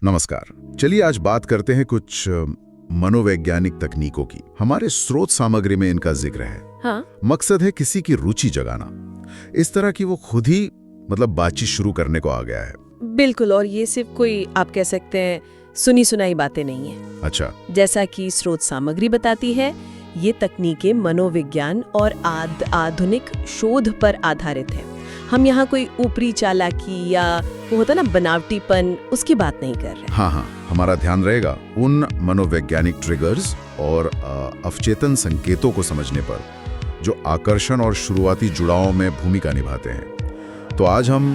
नमस्कार। चलिए आज बात करते हैं कुछ मनोवैज्ञानिक तकनीकों की। हमारे स्रोत सामग्री में इनका जिक्र है। हाँ? मकसद है किसी की रुचि जगाना, इस तरह की वो खुद ही बातचीत शुरू करने को आ गया है। बिल्कुल, और ये सिर्फ कोई आप कह सकते हैं सुनी सुनाई बातें नहीं है। अच्छा। जैसा कि स्रोत सामग्री बताती है, ये तकनीकें मनोविज्ञान और आधुनिक शोध पर आधारित है। हम यहाँ कोई ऊपरी चालाकी या वो होता ना बनावटीपन, उसकी बात नहीं कर रहे। हाँ, हमारा ध्यान रहेगा उन मनोवैज्ञानिक ट्रिगर्स और अवचेतन संकेतों को समझने पर जो आकर्षण और शुरुआती जुड़ाव में भूमिका निभाते हैं। तो आज हम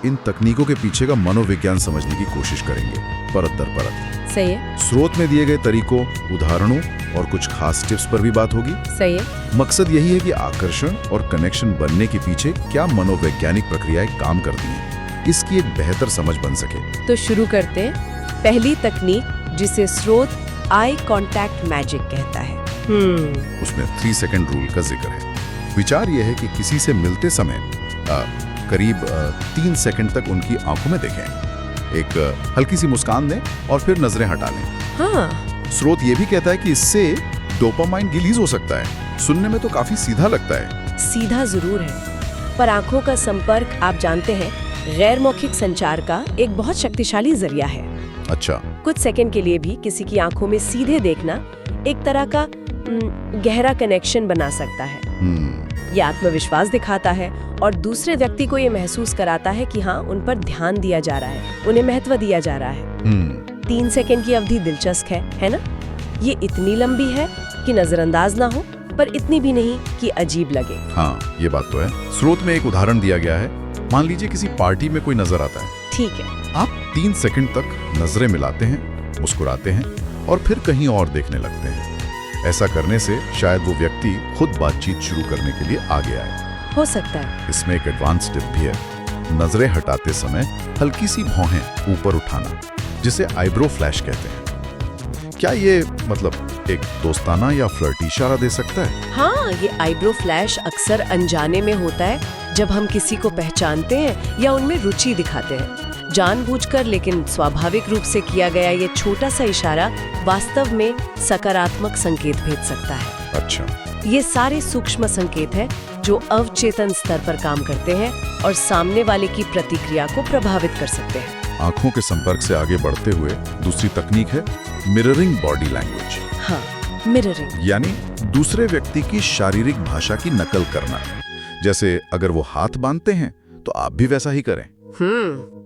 इन तकनीकों के पीछे का मनोविज्ञान समझने की कोशिश करेंगे, परत दर परत। सही है। स्रोत में दिए गए तरीकों, उदाहरणों और कुछ खास टिप्स पर भी बात होगी। सही है। मकसद यही है कि आकर्षण और कनेक्शन बनने के पीछे क्या मनोवैज्ञानिक प्रक्रियाएं काम करती हैं, इसकी एक बेहतर समझ बन सके। तो शुरू करते हैं। पहली तकनीक, जिसे स्रोत आई कांटेक्ट मैजिक कहता है। उसमें 3 सेकंड रूल का जिक्र है। विचार यह है कि किसी से मिलते समय करीब 3 सेकंड तक उनकी आंखों में देखें, एक हल्की सी मुस्कान दें और फिर नजरें हटा लें। हाँ। स्रोत ये भी कहता है कि इससे डोपामाइन रिलीज हो सकता है। सुनने में तो काफी सीधा लगता है। सीधा जरूर है, पर आंखों का संपर्क आप जानते हैं गैर मौखिक संचार का एक बहुत शक्तिशाली जरिया है। अच्छा। कुछ सेकंड के लिए भी किसी की आंखों में सीधे देखना एक तरह का गहरा कनेक्शन बना सकता है। ये आत्मविश्वास दिखाता है और दूसरे व्यक्ति को ये महसूस कराता है कि हाँ, उन पर ध्यान दिया जा रहा है, उन्हें महत्व दिया जा रहा है। 3 सेकंड की अवधि दिलचस्प है ना? ये इतनी लंबी है कि नजरअंदाज ना हो, पर इतनी भी नहीं कि अजीब लगे। हाँ, ये बात तो है। स्रोत में एक उदाहरण दिया गया है। मान लीजिए किसी पार्टी में कोई नजर आता है। ठीक है। आप 3 सेकंड तक नजरें मिलाते हैं, मुस्कुराते हैं और फिर कहीं और देखने लगते हैं। ऐसा करने से शायद वो व्यक्ति खुद बातचीत शुरू करने के लिए आगे आए। हो सकता है। इसमें एक एडवांस टिप भी है। नजरें हटाते समय हल्की सी भौहें ऊपर उठाना, जिसे आईब्रो फ्लैश कहते हैं। क्या ये एक दोस्ताना या फ्लर्टी इशारा दे सकता है? हाँ, ये आईब्रो फ्लैश अक्सर अनजाने में होता है, जब हम किसी को पहचानते हैं या उनमें रुचि दिखाते हैं। जानबूझकर लेकिन स्वाभाविक रूप से किया गया ये छोटा सा इशारा वास्तव में सकारात्मक संकेत भेज सकता है। अच्छा। ये सारे सूक्ष्म संकेत हैं जो अवचेतन स्तर पर काम करते हैं और सामने वाले की प्रतिक्रिया को प्रभावित कर सकते हैं। आंखों के संपर्क से आगे बढ़ते हुए दूसरी तकनीक है मिररिंग बॉडी लैंग्वेज। हाँ, मिररिंग यानी दूसरे व्यक्ति की शारीरिक भाषा की नकल करना। जैसे अगर वो हाथ बांधते हैं तो आप भी वैसा ही करें।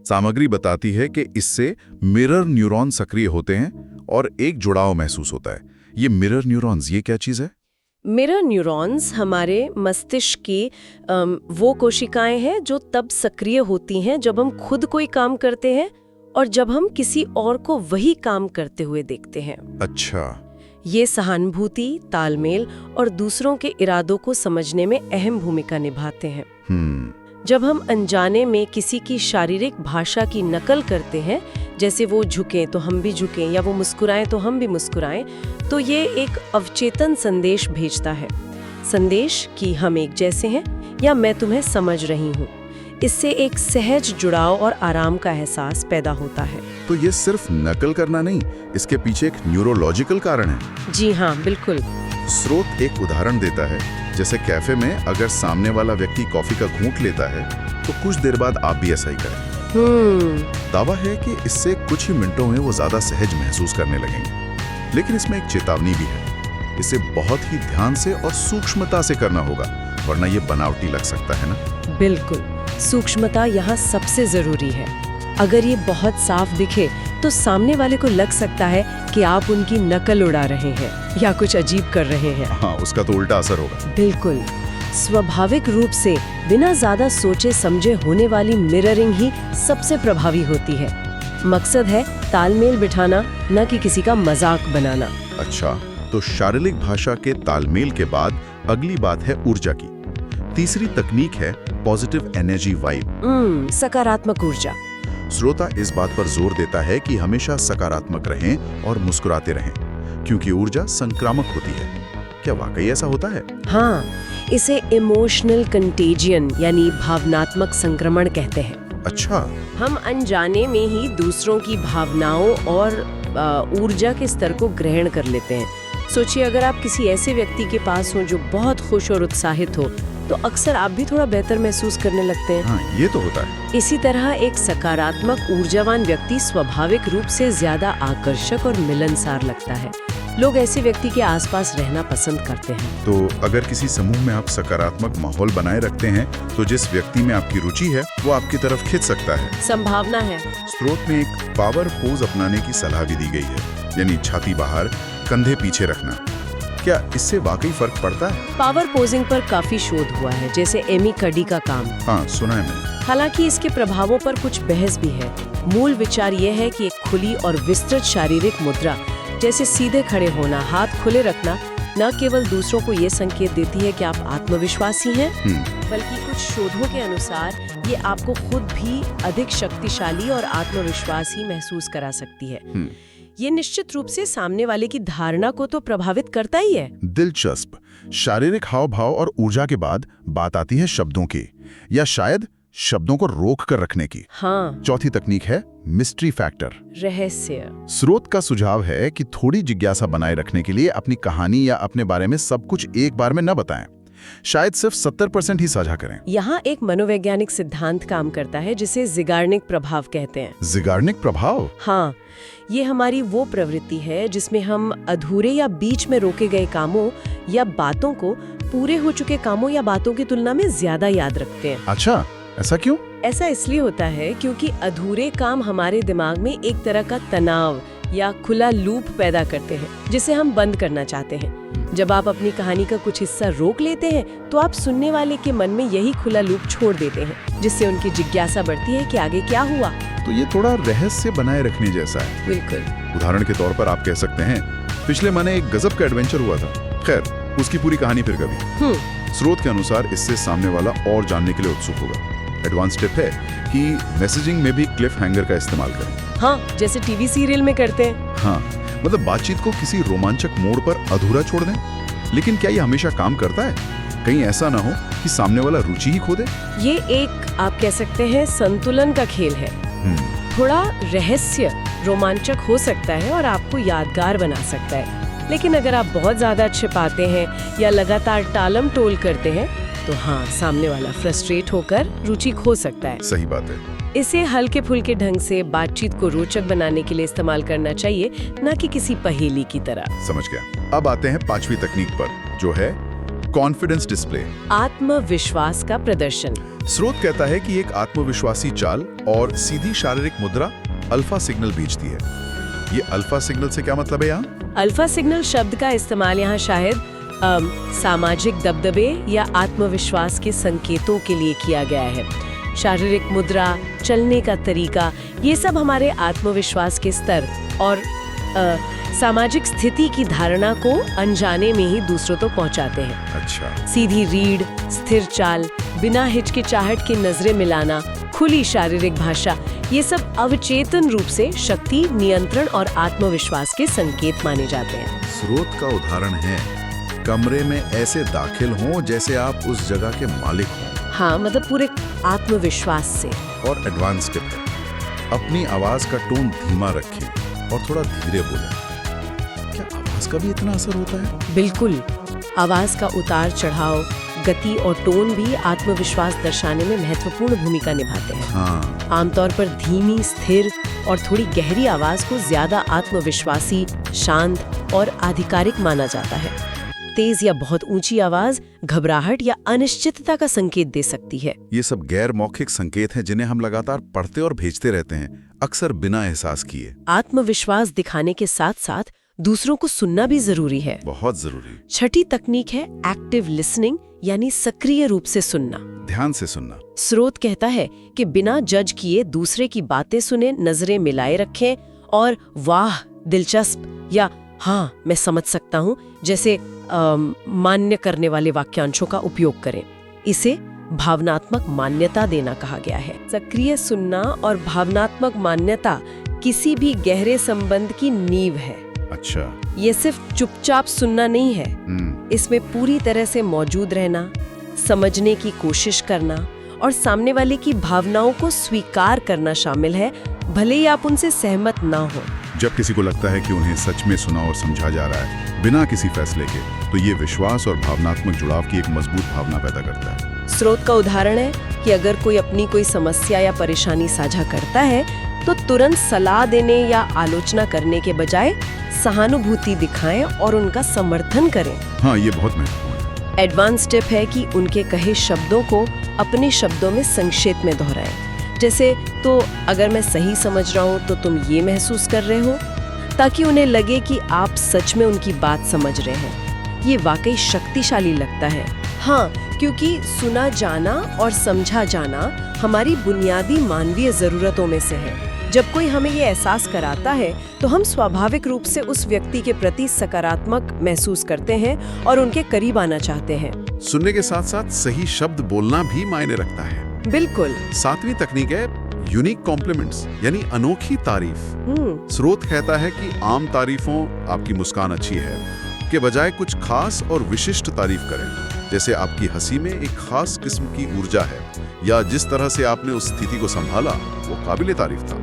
सामग्री बताती है कि इससे मिरर न्यूरॉन सक्रिय होते हैं और एक जुड़ाव महसूस होता है। ये मिरर न्यूरॉन्स, ये क्या चीज है? मिरर न्यूरॉन्स हमारे मस्तिष्क की वो कोशिकाएं हैं जो तब सक्रिय होती हैं जब हम खुद कोई काम करते हैं और जब हम किसी और को वही काम करते हुए देखते हैं। अच्छा। ये सहानुभूति, तालमेल और दूसरों के इरादों को समझने में अहम भूमिका निभाते हैं। जब हम अनजाने में किसी की शारीरिक भाषा की नकल करते हैं, जैसे वो झुकें तो हम भी झुकें या वो मुस्कुराएं तो हम भी मुस्कुराएं, तो ये एक अवचेतन संदेश भेजता है। संदेश कि हम एक जैसे हैं या मैं तुम्हें समझ रही हूँ। इससे एक सहज जुड़ाव और आराम का एहसास पैदा होता है। तो ये सिर्फ नकल करना नहीं, इसके पीछे एक न्यूरोलॉजिकल कारण है। जी हाँ, बिल्कुल। स्रोत एक उदाहरण देता है, जैसे कैफे में अगर सामने वाला व्यक्ति कॉफी का घूंट लेता है तो कुछ देर बाद आप भी ऐसा ही करें। दावा है कि इससे कुछ ही मिनटों में वो ज्यादा सहज महसूस करने लगेंगे। लेकिन इसमें एक चेतावनी भी है, इसे बहुत ही ध्यान से और सूक्ष्मता से करना होगा, वरना ये बनावटी लग सकता है ना। बिल्कुल, सूक्ष्मता यहाँ सबसे जरूरी है। अगर ये बहुत साफ दिखे तो सामने वाले को लग सकता है कि आप उनकी नकल उड़ा रहे हैं या कुछ अजीब कर रहे हैं। हाँ, उसका तो उल्टा असर होगा। बिल्कुल। स्वाभाविक रूप से बिना ज्यादा सोचे समझे होने वाली मिररिंग ही सबसे प्रभावी होती है। मकसद है तालमेल बिठाना, न कि किसी का मजाक बनाना। अच्छा, तो शारीरिक भाषा के तालमेल के बाद अगली बात है ऊर्जा की। तीसरी तकनीक है पॉजिटिव एनर्जी वाइब। सकारात्मक ऊर्जा। श्रोता इस बात पर जोर देता है कि हमेशा सकारात्मक रहें और मुस्कुराते रहें, क्योंकि ऊर्जा संक्रामक होती है। क्या वाकई ऐसा होता है? हाँ, इसे इमोशनल कंटेजियन यानी भावनात्मक संक्रमण कहते हैं। अच्छा। हम अनजाने में ही दूसरों की भावनाओं और ऊर्जा के स्तर को ग्रहण कर लेते हैं। सोचिए, अगर आप किसी ऐसे व्यक्ति के पास हो जो बहुत खुश और उत्साहित हो, तो अक्सर आप भी थोड़ा बेहतर महसूस करने लगते हैं। हाँ, ये तो होता है। इसी तरह एक सकारात्मक ऊर्जावान व्यक्ति स्वाभाविक रूप से ज्यादा आकर्षक और मिलनसार लगता है। लोग ऐसे व्यक्ति के आसपास रहना पसंद करते हैं। तो अगर किसी समूह में आप सकारात्मक माहौल बनाए रखते हैं, तो जिस व्यक्ति में आपकी रुचि है वो आपकी तरफ खिंच सकता है। संभावना है। स्रोत में एक पावर पोज अपनाने की सलाह भी दी गई है, यानी छाती बाहर, कंधे पीछे रखना। क्या इससे वाकई फर्क पड़ता है? पावर पोजिंग पर काफी शोध हुआ है, जैसे एमी कडी का काम। हाँ, सुना है मैंने। हालांकि इसके प्रभावों पर कुछ बहस भी है। मूल विचार यह है कि एक खुली और विस्तृत शारीरिक मुद्रा, जैसे सीधे खड़े होना, हाथ खुले रखना, न केवल दूसरों को ये संकेत देती है कि आप आत्मविश्वासी हैं, बल्कि कुछ शोधों के अनुसार ये आपको खुद भी अधिक शक्तिशाली और आत्मविश्वासी महसूस करा सकती है। ये निश्चित रूप से सामने वाले की धारणा को तो प्रभावित करता ही है। दिलचस्प। शारीरिक हाव भाव और ऊर्जा के बाद बात आती है शब्दों की, या शायद शब्दों को रोक कर रखने की। हाँ। चौथी तकनीक है मिस्ट्री फैक्टर, रहस्य। स्रोत का सुझाव है कि थोड़ी जिज्ञासा बनाए रखने के लिए अपनी कहानी या अपने बारे में सब कुछ एक बार में न बताएं। शायद सिर्फ 70% ही साझा करें। यहाँ एक मनोवैज्ञानिक सिद्धांत काम करता है जिसे ज़िगार्निक प्रभाव कहते हैं। ज़िगार्निक प्रभाव? हाँ, ये हमारी वो प्रवृत्ति है जिसमें हम अधूरे या बीच में रोके गए कामों या बातों को पूरे हो चुके कामों या बातों की तुलना में ज्यादा याद रखते हैं। अच्छा, ऐसा क्यों? ऐसा इसलिए होता है क्योंकि अधूरे काम हमारे दिमाग में एक तरह का तनाव या खुला लूप पैदा करते हैं, जिसे हम बंद करना चाहते हैं। जब आप अपनी कहानी का कुछ हिस्सा रोक लेते हैं, तो आप सुनने वाले के मन में यही खुला लूप छोड़ देते हैं, जिससे उनकी जिज्ञासा बढ़ती है कि आगे क्या हुआ। तो ये थोड़ा रहस्य बनाए रखने जैसा है। बिल्कुल। उदाहरण के तौर पर आप कह सकते हैं, पिछले महीने एक गजब का एडवेंचर हुआ था। खैर, उसकी पूरी कहानी फिर कभी। स्रोत के अनुसार इससे सामने वाला और जानने के लिए उत्सुक होगा। एडवांस टिप है कि मैसेजिंग में भी क्लिफ हैंगर का इस्तेमाल करें। हाँ, जैसे टीवी सीरियल में करते हैं। हाँ, मतलब बातचीत को किसी रोमांचक मोड़ पर अधूरा छोड़ दें। लेकिन क्या ये हमेशा काम करता है? कहीं ऐसा ना हो कि सामने वाला रुचि ही खो दे। ये एक, आप कह सकते हैं, संतुलन का खेल है। थोड़ा रहस्य रोमांचक हो सकता है और आपको यादगार बना सकता है, लेकिन अगर आप बहुत ज्यादा छिपाते हैं या लगातार टालम टोल करते हैं, तो हाँ, सामने वाला फ्रस्ट्रेट होकर रुचि खो सकता है। सही बात है। इसे हल्के फुल्के ढंग से बातचीत को रोचक बनाने के लिए इस्तेमाल करना चाहिए, न कि किसी पहेली की तरह। समझ गया। अब आते हैं पांचवी तकनीक पर, जो है कॉन्फिडेंस डिस्प्ले, आत्मविश्वास का प्रदर्शन। स्रोत कहता है कि एक आत्मविश्वासी चाल और सीधी शारीरिक मुद्रा अल्फा सिग्नल भेजती है। ये अल्फा सिग्नल से क्या मतलब है यहाँ? अल्फा सिग्नल शब्द का इस्तेमाल यहाँ शायद सामाजिक दबदबे या आत्मविश्वास के संकेतों के लिए किया गया है। शारीरिक मुद्रा, चलने का तरीका, ये सब हमारे आत्मविश्वास के स्तर और सामाजिक स्थिति की धारणा को अनजाने में ही दूसरों तक पहुंचाते हैं। अच्छा। सीधी रीढ़, स्थिर चाल, बिना हिचकिचाहट के नजरें मिलाना, खुली शारीरिक भाषा, ये सब अवचेतन रूप से शक्ति, नियंत्रण और आत्मविश्वास के संकेत माने जाते हैं। स्रोत का उदाहरण है, कमरे में ऐसे दाखिल हों जैसे आप उस जगह के मालिक हों। हाँ, मतलब पूरे आत्मविश्वास से। और एडवांस टिप है, अपनी आवाज का टोन धीमा रखें और थोड़ा धीरे बोलें। क्या आवाज का भी इतना असर होता है? बिल्कुल। आवाज का उतार चढ़ाव, गति और टोन भी आत्मविश्वास दर्शाने में महत्वपूर्ण भूमिका निभाते हैं। हाँ। आमतौर पर धीमी, स्थिर और थोड़ी गहरी आवाज को ज्यादा आत्मविश्वासी, शांत और आधिकारिक माना जाता है। तेज या बहुत ऊंची आवाज घबराहट या अनिश्चितता का संकेत दे सकती है। ये सब गैर मौखिक संकेत हैं जिन्हें हम लगातार पढ़ते और भेजते रहते हैं, अक्सर बिना एहसास किए। आत्मविश्वास दिखाने के साथ साथ दूसरों को सुनना भी जरूरी है। बहुत जरूरी। छठी तकनीक है एक्टिव लिसनिंग, यानी सक्रिय रूप से सुनना, ध्यान से सुनना। स्रोत कहता है कि बिना जज किए दूसरे की बातें सुने, नजरें मिलाए रखें और वाह, दिलचस्प या हाँ, मैं समझ सकता हूँ जैसे मान्य करने वाले वाक्यांशों का उपयोग करें। इसे भावनात्मक मान्यता देना कहा गया है। सक्रिय सुनना और भावनात्मक मान्यता किसी भी गहरे संबंध की नींव है। अच्छा। ये सिर्फ चुपचाप सुनना नहीं है, इसमें पूरी तरह से मौजूद रहना, समझने की कोशिश करना और सामने वाले की भावनाओं को स्वीकार करना शामिल है, भले ही आप उनसे सहमत ना हो। जब किसी को लगता है कि उन्हें सच में सुना और समझा जा रहा है बिना किसी फैसले के, तो ये विश्वास और भावनात्मक जुड़ाव की एक मजबूत भावना पैदा करता है। स्रोत का उदाहरण है कि अगर कोई अपनी कोई समस्या या परेशानी साझा करता है तो तुरंत सलाह देने या आलोचना करने के बजाय सहानुभूति दिखाएं और उनका समर्थन करें। हाँ, ये बहुत महत्वपूर्ण है। एडवांस टिप है कि उनके कहे शब्दों को अपने शब्दों में संक्षेप में दोहराएं। जैसे, तो अगर मैं सही समझ रहा हूँ तो तुम ये महसूस कर रहे हो, ताकि उन्हें लगे कि आप सच में उनकी बात समझ रहे हैं। ये वाकई शक्तिशाली लगता है। हाँ, क्योंकि सुना जाना और समझा जाना हमारी बुनियादी मानवीय जरूरतों में से है। जब कोई हमें ये एहसास कराता है तो हम स्वाभाविक रूप से उस व्यक्ति के प्रति सकारात्मक महसूस करते हैं और उनके करीब आना चाहते हैं। सुनने के साथ साथ सही शब्द बोलना भी मायने रखता है। बिल्कुल। 7वीं तकनीक है यूनिक कॉम्प्लीमेंट्स, यानी अनोखी तारीफ। स्रोत कहता है कि आम तारीफों, आपकी मुस्कान अच्छी है, के बजाय कुछ खास और विशिष्ट तारीफ करें। जैसे आपकी हंसी में एक खास किस्म की ऊर्जा है, या जिस तरह से आपने उस स्थिति को संभाला वो काबिले तारीफ था।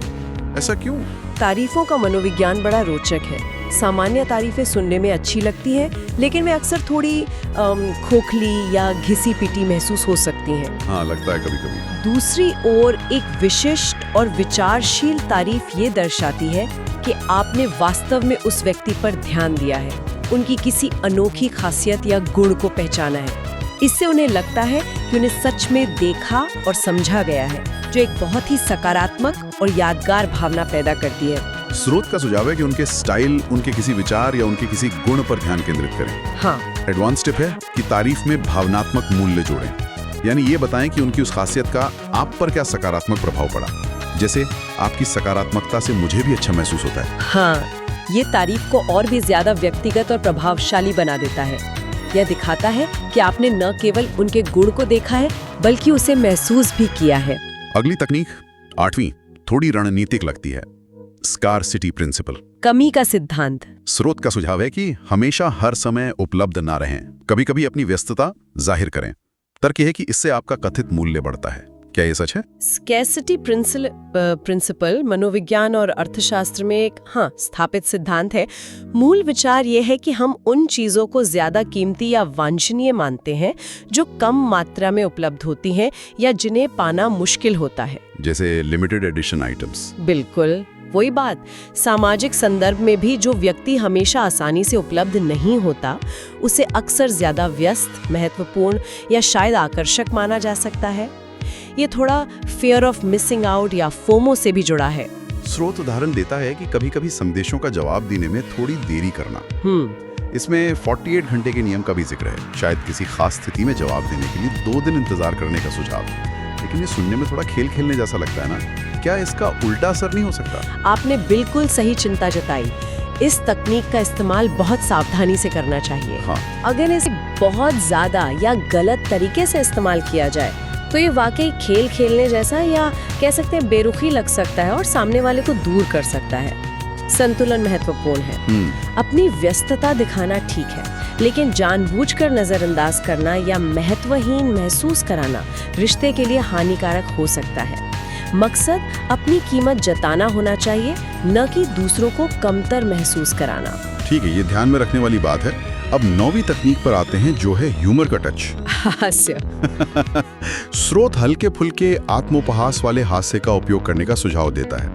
ऐसा क्यों? तारीफों का मनोविज्ञान बड़ा रोचक है। सामान्य तारीफें सुनने में अच्छी लगती हैं, लेकिन वे अक्सर थोड़ी खोखली या घिसी पिटी महसूस हो सकती हैं। हाँ, लगता है कभी कभी। दूसरी ओर एक विशिष्ट और विचारशील तारीफ ये दर्शाती है कि आपने वास्तव में उस व्यक्ति पर ध्यान दिया है, उनकी किसी अनोखी खासियत या गुण को पहचाना है। इससे उन्हें लगता है कि उन्हें सच में देखा और समझा गया है, जो एक बहुत ही सकारात्मक और यादगार भावना पैदा करती है। स्रोत का सुझाव है कि उनके स्टाइल, उनके किसी विचार या उनके किसी गुण पर ध्यान केंद्रित करें। हाँ। एडवांस टिप है कि तारीफ में भावनात्मक मूल्य जोड़ें, यानी ये बताएं कि उनकी उस खासियत का आप पर क्या सकारात्मक प्रभाव पड़ा। जैसे, आपकी सकारात्मकता से मुझे भी अच्छा महसूस होता है। हाँ, ये तारीफ को और भी ज्यादा व्यक्तिगत और प्रभावशाली बना देता है। यह दिखाता है कि आपने न केवल उनके गुण को देखा है, बल्कि उसे महसूस भी किया है। अगली तकनीक 8वीं थोड़ी रणनीतिक लगती है, स्कार्सिटी प्रिंसिपल, कमी का सिद्धांत। स्रोत का सुझाव है कि हमेशा हर समय उपलब्ध ना रहें, कभी कभी अपनी व्यस्तता जाहिर करें। तर्क यह है कि इससे आपका कथित मूल्य बढ़ता है। क्या ये सच है? स्कैर्सिटी प्रिंसिपल मनोविज्ञान और अर्थशास्त्र में एक स्थापित सिद्धांत है। मूल विचार यह है कि हम उन चीजों को ज्यादा कीमती या वांछनीय मानते हैं जो कम मात्रा में उपलब्ध होती हैं या जिन्हें पाना मुश्किल होता है। जैसे लिमिटेड एडिशन आइटम्स। बिल्कुल वही बात। सामाजिक संदर्भ में भी जो व्यक्ति हमेशा आसानी से उपलब्ध नहीं होता, उसे अक्सर ज्यादा व्यस्त, महत्वपूर्ण या शायद आकर्षक माना जा सकता है। ये थोड़ा फियर ऑफ मिसिंग आउट या फोमो से भी जुड़ा है। स्रोत उदाहरण देता है कि कभी-कभी संदेशों का जवाब देने में थोड़ी देरी करना। इसमें 48 घंटे के नियम का भी जिक्र है। शायद किसी खास स्थिति में जवाब देने के लिए 2 दिन इंतजार करने का सुझाव। लेकिन ये सुनने में थोड़ा खेल खेलने जैसा लगता है ना। क्या इसका उल्टा असर नहीं हो सकता? आपने बिल्कुल सही चिंता जताई। इस तकनीक का इस्तेमाल बहुत सावधानी से करना चाहिए। हाँ। अगर इसे बहुत ज्यादा या गलत तरीके से इस्तेमाल किया जाए तो ये वाकई खेल खेलने जैसा या कह सकते हैं बेरुखी लग सकता है और सामने वाले को दूर कर सकता है। संतुलन महत्वपूर्ण है। अपनी व्यस्तता दिखाना ठीक है, लेकिन जानबूझकर नजरअंदाज करना या महत्वहीन महसूस कराना रिश्ते के लिए हानिकारक हो सकता है। मकसद अपनी कीमत जताना होना चाहिए, न कि दूसरों को कमतर महसूस कराना। ठीक है, ये ध्यान में रखने वाली बात है। अब 9वीं तकनीक पर आते हैं, जो है ह्यूमर का टच। हास्य। स्रोत हल्के फुल्के आत्मोपहास वाले हास्य का उपयोग करने का सुझाव देता है,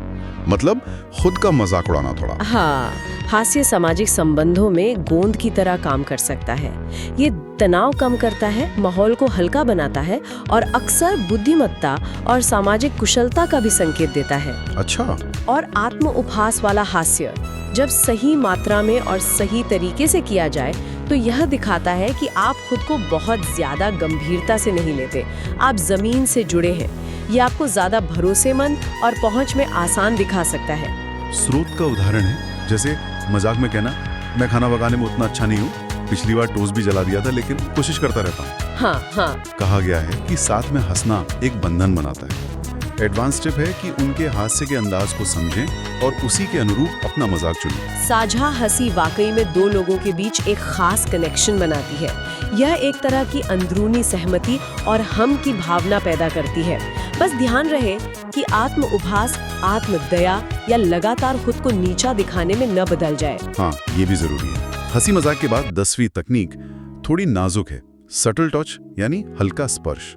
मतलब खुद का मजाक उड़ाना थोड़ा। हाँ, हास्य सामाजिक संबंधों में गोंद की तरह काम कर सकता है। ये तनाव कम करता है, माहौल को हल्का बनाता है और अक्सर बुद्धिमत्ता और सामाजिक कुशलता का भी संकेत देता है। अच्छा। और आत्म उपहास वाला हास्य जब सही मात्रा में और सही तरीके से किया जाए तो यह दिखाता है कि आप खुद को बहुत ज्यादा गंभीरता से नहीं लेते, आप जमीन से जुड़े हैं। ये आपको ज्यादा भरोसेमंद और पहुंच में आसान दिखा सकता है। स्रोत का उदाहरण है, जैसे मजाक में कहना, मैं खाना पकाने में उतना अच्छा नहीं हूँ, पिछली बार टोस्ट भी जला दिया था, लेकिन कोशिश करता रहता हूँ। हाँ। कहा गया है कि साथ में हंसना एक बंधन बनाता है। एडवांस टिप है कि उनके हास्य के अंदाज को समझें और उसी के अनुरूप अपना मजाक चुनें। साझा हंसी वाकई में दो लोगों के बीच एक खास कनेक्शन बनाती है। यह एक तरह की अंदरूनी सहमति और हम की भावना पैदा करती है। बस ध्यान रहे कि आत्म उपहास, आत्म दया या लगातार खुद को नीचा दिखाने में न बदल जाए। हाँ, ये भी जरूरी है। हंसी मजाक के बाद 10वीं तकनीक थोड़ी नाजुक है, सटल टच यानी हल्का स्पर्श।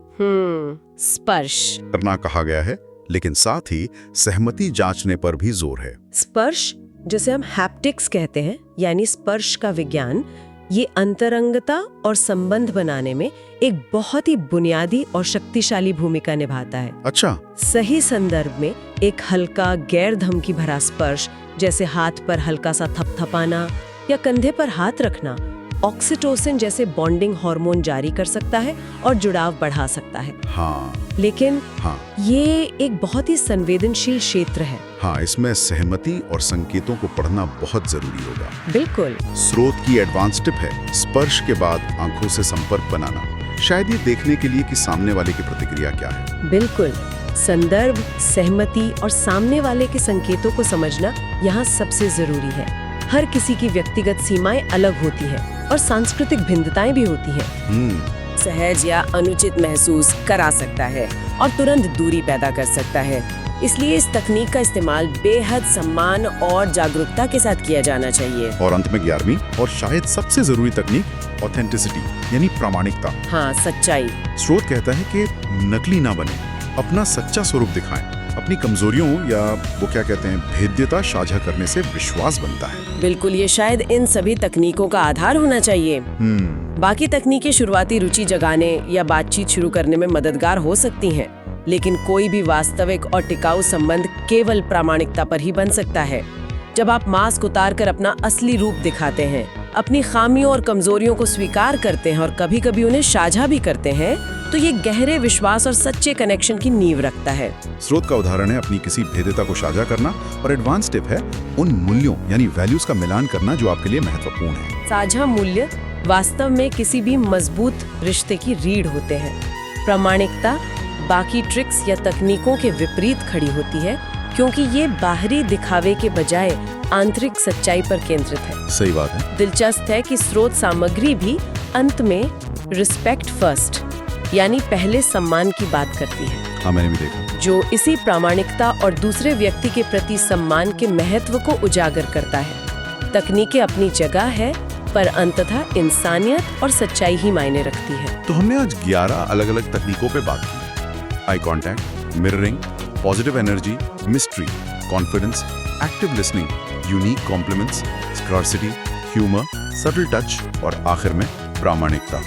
स्पर्श करना कहा गया है, लेकिन साथ ही सहमति जांचने पर भी जोर है। स्पर्श, जिसे हम हैप्टिक्स कहते हैं, यानी स्पर्श का विज्ञान, ये अंतरंगता और संबंध बनाने में एक बहुत ही बुनियादी और शक्तिशाली भूमिका निभाता है। अच्छा। सही संदर्भ में एक हल्का गैर धमकी भरा स्पर्श, जैसे हाथ पर हल्का सा थपथपाना या कंधे पर हाथ रखना, ऑक्सीटोसिन जैसे बॉन्डिंग हार्मोन जारी कर सकता है और जुड़ाव बढ़ा सकता है। हाँ। लेकिन हाँ, ये एक बहुत ही संवेदनशील क्षेत्र है। हाँ, इसमें सहमति और संकेतों को पढ़ना बहुत जरूरी होगा। बिल्कुल। स्रोत की एडवांस टिप है स्पर्श के बाद आंखों से संपर्क बनाना, शायद ये देखने के लिए कि सामने वाले की प्रतिक्रिया क्या है। बिल्कुल। संदर्भ, सहमति और सामने वाले के संकेतों को समझना यहाँ सबसे जरूरी है। हर किसी की व्यक्तिगत सीमाएं अलग होती हैं और सांस्कृतिक भिन्नताएं भी होती हैं। सहज या अनुचित महसूस करा सकता है और तुरंत दूरी पैदा कर सकता है। इसलिए इस तकनीक का इस्तेमाल बेहद सम्मान और जागरूकता के साथ किया जाना चाहिए। और अंत में 11वीं और शायद सबसे जरूरी तकनीक, ऑथेंटिसिटी यानी प्रामाणिकता। हाँ, सच्चाई। स्रोत कहता है कि नकली ना बने, अपना सच्चा स्वरूप दिखाएं। अपनी कमजोरियों या वो क्या कहते हैं, भेद्यता साझा करने से विश्वास बनता है। बिल्कुल, ये शायद इन सभी तकनीकों का आधार होना चाहिए। बाकी तकनीकें शुरुआती रुचि जगाने या बातचीत शुरू करने में मददगार हो सकती हैं, लेकिन कोई भी वास्तविक और टिकाऊ संबंध केवल प्रामाणिकता पर ही बन सकता है। जब आप मास्क उतारकर अपना असली रूप दिखाते हैं, अपनी खामियों और कमजोरियों को स्वीकार करते हैं और कभी-कभी उन्हें साझा भी करते हैं, तो ये गहरे विश्वास और सच्चे कनेक्शन की नींव रखता है। स्रोत का उदाहरण है अपनी किसी भेद्यता को साझा करना, और एडवांस टिप है उन मूल्यों यानी वैल्यूज का मिलान करना जो आपके लिए महत्वपूर्ण है। साझा मूल्य वास्तव में किसी भी मजबूत रिश्ते की रीढ़ होते हैं। प्रामाणिकता बाकी ट्रिक्स या तकनीकों के विपरीत खड़ी होती है, क्योंकि ये बाहरी दिखावे के बजाय आंतरिक सच्चाई पर केंद्रित है। सही बात है। दिलचस्प है कि स्रोत सामग्री भी अंत में रिस्पेक्ट फर्स्ट यानी पहले सम्मान की बात करती है। हाँ, मैंने भी देखा। जो इसी प्रामाणिकता और दूसरे व्यक्ति के प्रति सम्मान के महत्व को उजागर करता है। तकनीकें अपनी जगह है, पर अंततः इंसानियत और सच्चाई ही मायने रखती है। तो हमने आज 11 अलग अलग तकनीकों पे बात की। Eye contact, mirroring, positive energy, mystery, confidence, active listening, unique compliments, scarcity, humour, subtle touch और आखिर में प्रामाणिकता।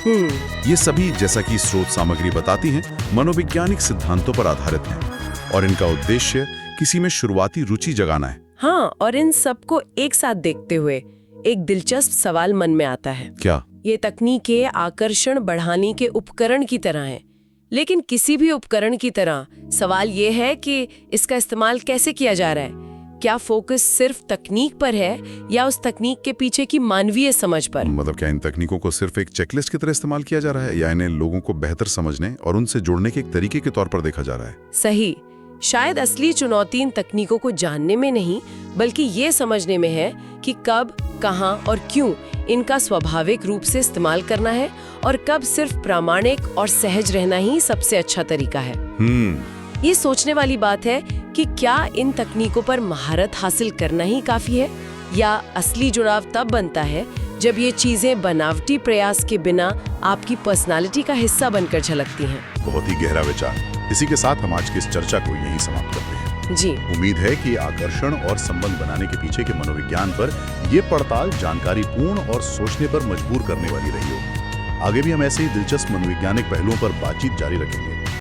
ये सभी, जैसा कि स्रोत सामग्री बताती हैं, मनोवैज्ञानिक सिद्धांतों पर आधारित हैं और इनका उद्देश्य किसी में शुरुआती रुचि जगाना है। हाँ, और इन सबको एक साथ देखते हुए एक दिलचस्प सवाल मन में आता है। क्या? ये तकनीकें आकर्षण बढ़ाने के उपकरण की तरह हैं, लेकिन किसी भी उपकरण की तरह सवाल ये है कि इसका इस्तेमाल कैसे किया जा रहा है। क्या फोकस सिर्फ तकनीक पर है या उस तकनीक के पीछे की मानवीय समझ पर? मतलब क्या इन तकनीकों को सिर्फ एक चेकलिस्ट की तरह इस्तेमाल किया जा रहा है, या इन्हें लोगों को बेहतर समझने और उनसे जुड़ने के एक तरीके के तौर पर देखा जा रहा है? सही। शायद असली चुनौती इन तकनीकों को जानने में नहीं, बल्कि ये समझने में है कि कब, कहां और क्यों इनका स्वाभाविक रूप से इस्तेमाल करना है और कब सिर्फ प्रामाणिक और सहज रहना ही सबसे अच्छा तरीका है। ये सोचने वाली बात है कि क्या इन तकनीकों पर महारत हासिल करना ही काफी है, या असली जुड़ाव तब बनता है जब ये चीजें बनावटी प्रयास के बिना आपकी पर्सनालिटी का हिस्सा बनकर झलकती हैं। बहुत ही गहरा विचार। इसी के साथ हम आज की इस चर्चा को यहीं समाप्त करते हैं। जी। उम्मीद है कि आकर्षण और संबंध बनाने के पीछे के मनोविज्ञान पर ये पड़ताल जानकारीपूर्ण और सोचने पर मजबूर करने वाली रही हो। आगे भी हम ऐसे ही दिलचस्प मनोवैज्ञानिक पहलुओं पर बातचीत जारी रखेंगे।